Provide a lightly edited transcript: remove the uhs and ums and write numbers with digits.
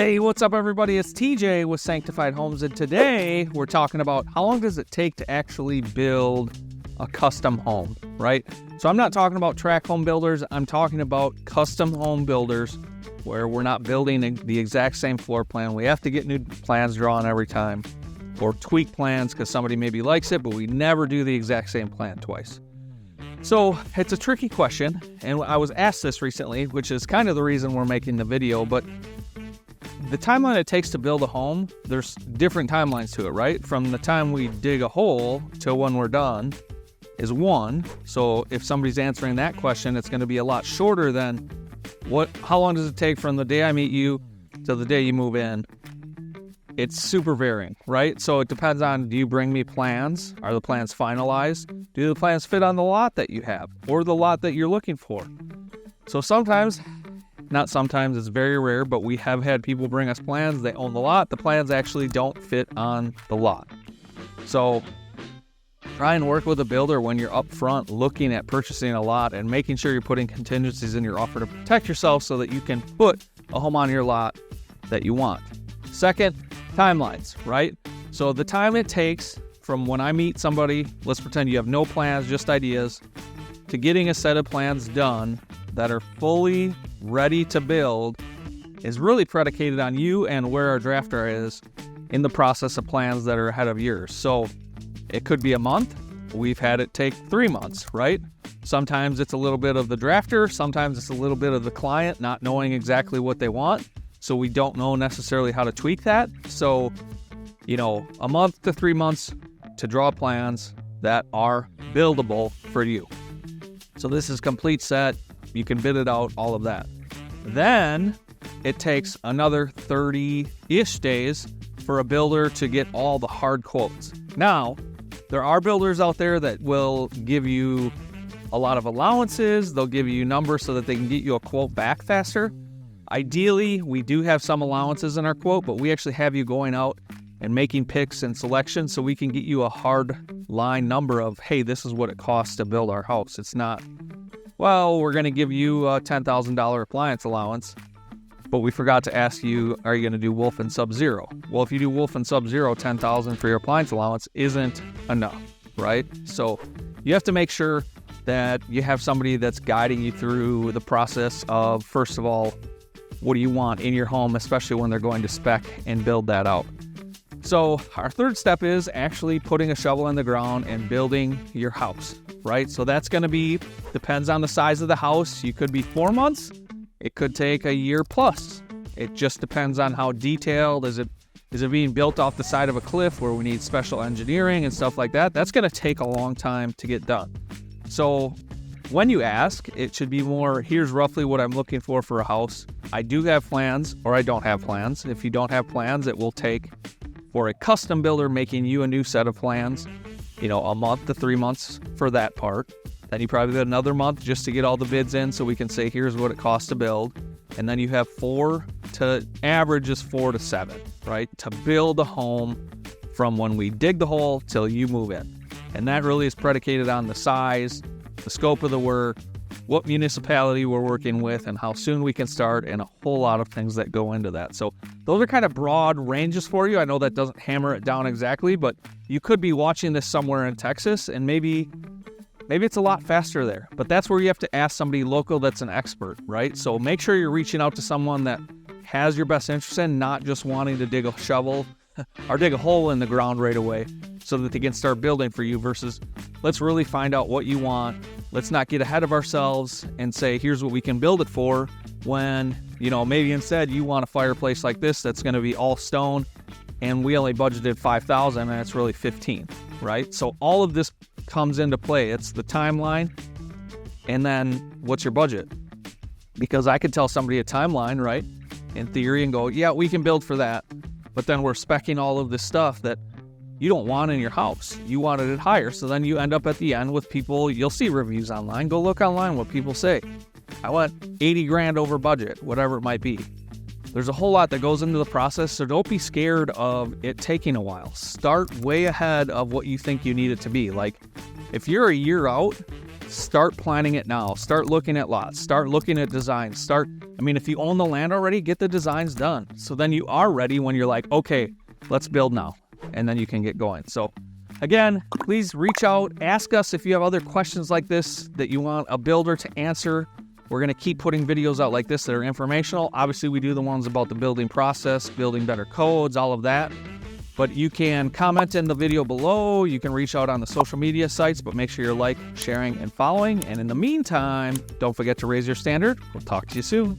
Hey, what's up everybody? It's TJ with Sanctified Homes, and today we're talking about how long does it take to actually build a custom home, right? So I'm not talking about tract home builders, I'm talking about custom home builders where we're not building the exact same floor plan. We have to get new plans drawn every time, or tweak plans because somebody maybe likes it, but we never do the exact same plan twice. So it's a tricky question, and I was asked this recently, which is kind of the reason we're making the video, but the timeline it takes to build a home, there's different timelines to it, right? From the time we dig a hole to when we're done is one. So if somebody's answering that question, it's going to be a lot shorter than how long does it take from the day I meet you to the day you move in? It's super varying, right? So it depends on, do you bring me plans? Are the plans finalized? Do the plans fit on the lot that you have or the lot that you're looking for? So sometimes, not sometimes, it's very rare, but we have had people bring us plans. They own the lot. The plans actually don't fit on the lot. So try and work with a builder when you're up front looking at purchasing a lot and making sure you're putting contingencies in your offer to protect yourself so that you can put a home on your lot that you want. Second, timelines, right? So the time it takes from when I meet somebody, let's pretend you have no plans, just ideas, to getting a set of plans done that are fully ready to build is really predicated on you and where our drafter is in the process of plans that are ahead of yours. So it could be a month. We've had it take 3 months, right? Sometimes it's a little bit of the drafter. Sometimes it's a little bit of the client not knowing exactly what they want. So we don't know necessarily how to tweak that. So, a month to 3 months to draw plans that are buildable for you. So this is complete set. You can bid it out, all of that. Then it takes another 30-ish days for a builder to get all the hard quotes. Now, there are builders out there that will give you a lot of allowances. They'll give you numbers so that they can get you a quote back faster. Ideally, we do have some allowances in our quote, but we actually have you going out and making picks and selections so we can get you a hard line number of, hey, this is what it costs to build our house. It's not, well, we're going to give you a $10,000 appliance allowance, but we forgot to ask you, are you going to do Wolf and Sub-Zero? Well, if you do Wolf and Sub-Zero, $10,000 for your appliance allowance isn't enough, right? So you have to make sure that you have somebody that's guiding you through the process of, first of all, what do you want in your home, especially when they're going to spec and build that out. So our third step is actually putting a shovel in the ground and building your house, right? So that's going to be, depends on the size of the house. You could be 4 months. It could take a year plus. It just depends on how detailed. Is it being built off the side of a cliff where we need special engineering and stuff like that? That's going to take a long time to get done. So when you ask, it should be more, here's roughly what I'm looking for a house. I do have plans, or I don't have plans. If you don't have plans, it will take, for a custom builder making you a new set of plans, a month to 3 months for that part. Then you probably get another month just to get all the bids in so we can say, here's what it costs to build. And then you have average is 4 to 7, right? To build a home from when we dig the hole till you move in. And that really is predicated on the size, the scope of the work, what municipality we're working with, and how soon we can start, and a whole lot of things that go into that. So those are kind of broad ranges for you. I know that doesn't hammer it down exactly, but you could be watching this somewhere in Texas, and maybe it's a lot faster there. But that's where you have to ask somebody local that's an expert, right? So make sure you're reaching out to someone that has your best interest in, not just wanting to dig a shovel or dig a hole in the ground right away so that they can start building for you, versus let's really find out what you want. Let's not get ahead of ourselves and say, here's what we can build it for, when, maybe instead you want a fireplace like this that's going to be all stone and we only budgeted $5,000 and it's really $15,000, right? So all of this comes into play. It's the timeline, and then what's your budget? Because I could tell somebody a timeline, right, in theory, and go, yeah, we can build for that. But then we're speccing all of this stuff that you don't want in your house. You wanted it higher. So then you end up at the end with people, you'll see reviews online. Go look online what people say. I want 80 grand over budget, whatever it might be. There's a whole lot that goes into the process, so don't be scared of it taking a while. Start way ahead of what you think you need it to be. Like, if you're a year out, start planning it now. Start looking at lots. Start looking at designs. Start I mean, if you own the land already, get the designs done. So then you are ready when you're like, okay, let's build now. And then you can get going. So again, please reach out, ask us if you have other questions like this that you want a builder to answer. We're going to keep putting videos out like this that are informational. Obviously, we do the ones about the building process, building better codes, all of that. But you can comment in the video below. You can reach out on the social media sites, but make sure you're like, sharing, and following. And in the meantime, don't forget to raise your standard. We'll talk to you soon.